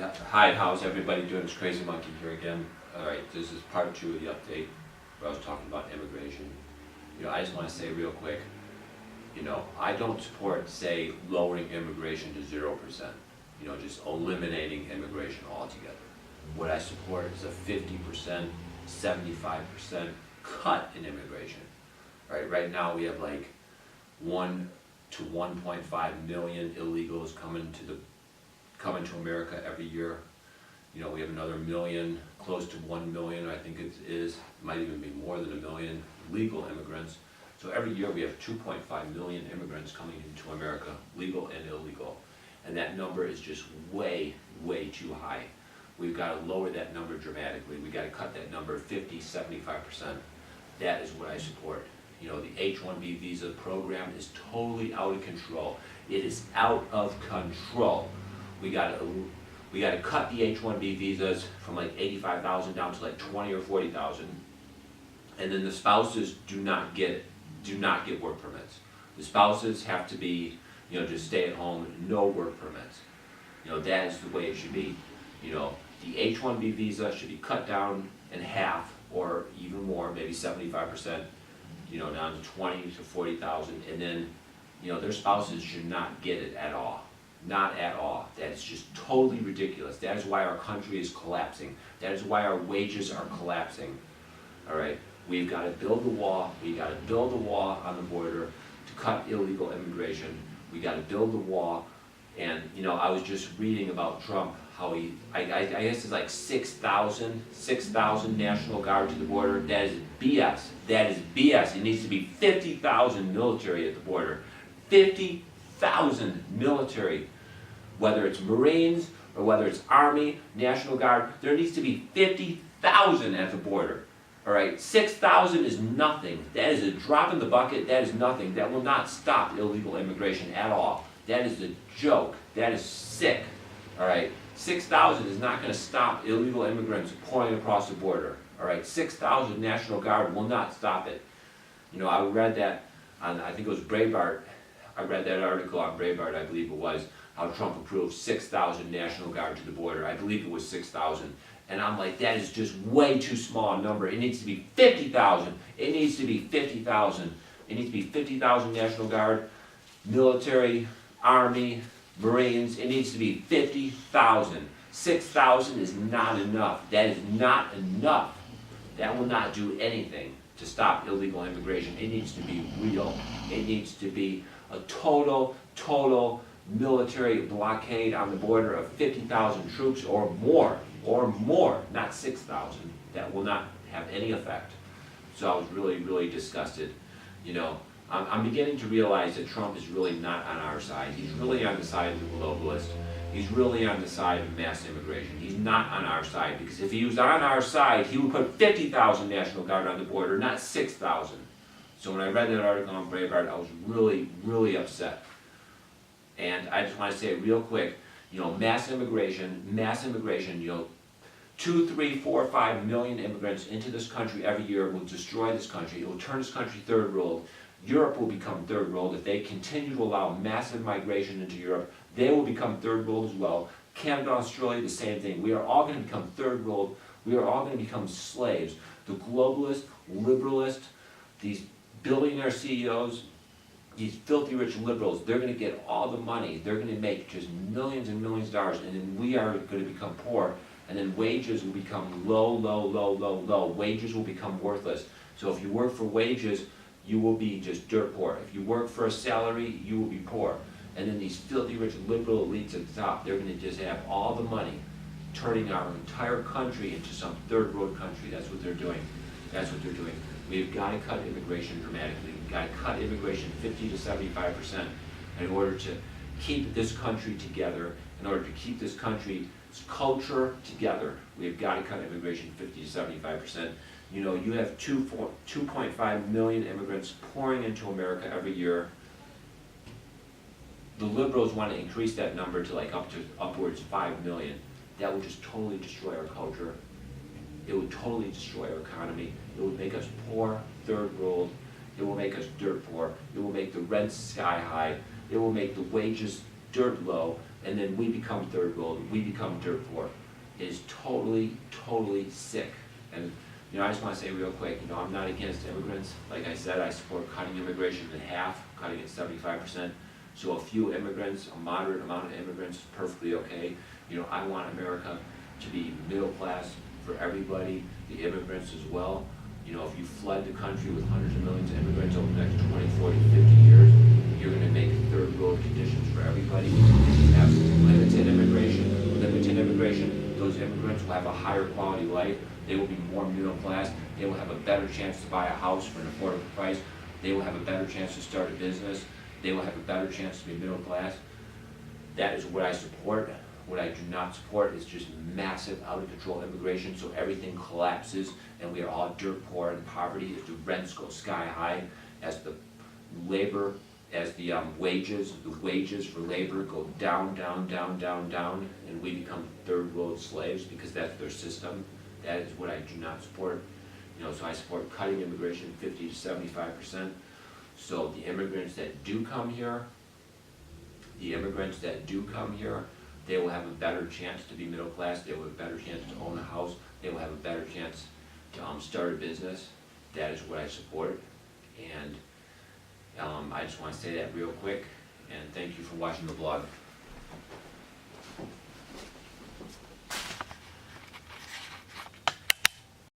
Hi, how's everybody doing? It's Crazy Monkey here again. Alright, this is part 2 of the update where I was talking about immigration. I just want to say real quick, I don't support, say, lowering immigration to 0%. Just eliminating immigration altogether. What I support is a 50%, 75% cut in immigration. Right now we have like 1 to 1.5 million illegals coming to America every year. We have another million, close to 1 million, I think it might even be more than 1 million legal immigrants. So every year we have 2.5 million immigrants coming into America, legal and illegal. And that number is just way, way too high. We've got to lower that number dramatically. We've got to cut that number 50, 75%. That is what I support. The H-1B visa program is totally out of control. It is out of control. We got to cut the H-1B visas from like 85,000 down to like 20 or 40,000, and then the spouses do not get work permits. The spouses have to be, just stay at home, no work permits. That is the way it should be. The H-1B visa should be cut down in half or even more, maybe 75%. Down to 20 to 40,000, and then, their spouses should not get it at all. Not at all. That is just totally ridiculous. That is why our country is collapsing. That is why our wages are collapsing. All right, we've got to build the wall. We've got to build the wall on the border to cut illegal immigration. We got to build the wall. And I was just reading about Trump, how I guess it's like 6,000 National Guard to the border. That is BS. That is BS. It needs to be 50,000 military at the border. 50,000 military, whether it's Marines or whether it's Army, National Guard, there needs to be 50,000 at the border. All right, 6,000 is nothing. That is a drop in the bucket. That is nothing. That will not stop illegal immigration at all. That is a joke. That is sick. All right, 6,000 is not going to stop illegal immigrants pouring across the border. All right, 6,000 National Guard will not stop it. I read that on, I think it was Breitbart. I read that article on Breitbart, I believe it was, how Trump approved 6,000 National Guard to the border. I believe it was 6,000. And I'm like, that is just way too small a number. It needs to be 50,000. It needs to be 50,000. It needs to be 50,000 National Guard, military, Army, Marines. It needs to be 50,000. 6,000 is not enough. That is not enough. That will not do anything to stop illegal immigration. It needs to be real. It needs to be a total military blockade on the border of 50,000 troops or more, not 6,000. That will not have any effect. So I was really, really disgusted. I'm beginning to realize that Trump is really not on our side. He's really on the side of the globalist. He's really on the side of mass immigration. He's not on our side, because if he was on our side, he would put 50,000 National Guard on the border, not 6,000. So when I read that article on Breitbart, I was really, really upset. And I just want to say real quick, mass immigration, 2, 3, 4, 5 million immigrants into this country every year will destroy this country. It will turn this country third world. Europe will become third world. If they continue to allow massive migration into Europe, they will become third world as well. Canada, Australia, the same thing. We are all going to become third world. We are all going to become slaves. The globalist, liberalist, these billionaire CEOs, these filthy rich liberals, they're going to get all the money. They're going to make just millions and millions of dollars, and then we are going to become poor, and then wages will become low. Wages will become worthless. So if you work for wages, you will be just dirt poor. If you work for a salary, you will be poor. And then these filthy rich liberal elites at the top, they're going to just have all the money, turning our entire country into some third world country. That's what they're doing. That's what they're doing. We've got to cut immigration dramatically. We've got to cut immigration 50 to 75% in order to keep this country together, in order to keep this country's culture together. We've got to cut immigration 50 to 75%. You have 2.5 million immigrants pouring into America every year. The liberals want to increase that number to like upwards 5 million. That would just totally destroy our culture. It would totally destroy our economy. It would make us poor, third world. It will make us dirt poor. It will make the rents sky high. It will make the wages dirt low, and then we become third world, we become dirt poor, is totally, totally sick. And, you know, I just wanna say real quick, you know, I'm not against immigrants. Like I said, I support cutting immigration in half, cutting it 75%. So a few immigrants, a moderate amount of immigrants is perfectly okay. You know, I want America to be middle class for everybody, the immigrants as well. You know, if you flood the country with hundreds of millions of immigrants over the next 20, 40, 50 years, you're gonna make third world conditions for everybody. If you have limited immigration, those immigrants will have a higher quality life. They will be more middle class. They will have a better chance to buy a house for an affordable price. They will have a better chance to start a business. They will have a better chance to be middle class. That is what I support. What I do not support is just massive, out of control immigration, so everything collapses and we are all dirt poor and poverty, as the rents go sky high, as the labor, as the wages for labor go down, down, down, down, down, and we become third world slaves because that's their system. That is what I do not support. You know, so I support cutting immigration 50 to 75%. So the immigrants that do come here, they will have a better chance to be middle class, they will have a better chance to own a house, they will have a better chance to start a business. That is what I support. And I just want to say that real quick, and thank you for watching the vlog.